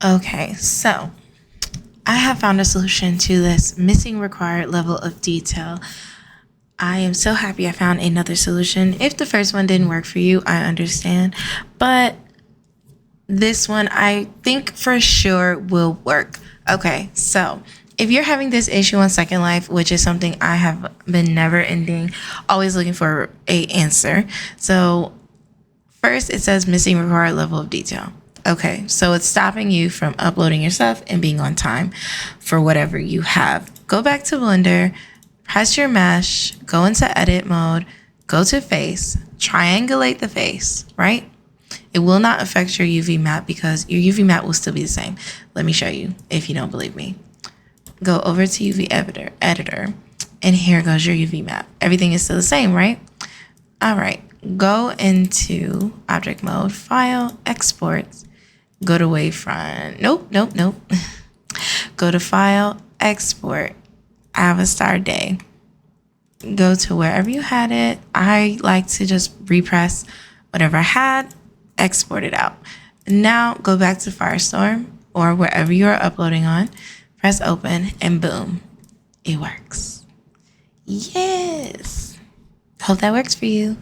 Okay, so I have found a solution to this missing required level of detail. I am so happy I found another solution. If the first one didn't work for you, I understand, but this one I think for sure will work. Okay, so if you're having this issue on Second Life, which is something I have been never ending, always looking for a answer. So first it says missing required level of detail. Okay, so it's stopping you from uploading your stuff and being on time for whatever you have. Go back to Blender, press your mesh, go into edit mode, go to face, triangulate the face, right? It will not affect your UV map because your UV map will still be the same. Let me show you if you don't believe me. Go over to UV editor, and here goes your UV map. Everything is still the same, right? All right, go into object mode, file, export, go to wavefront. Nope. Go to file, export, Avatar day. Go to wherever you had it. I like to just repress whatever I had, export it out. Now go back to Firestorm or wherever you're uploading on, press open, and boom, it works. Yes. Hope that works for you.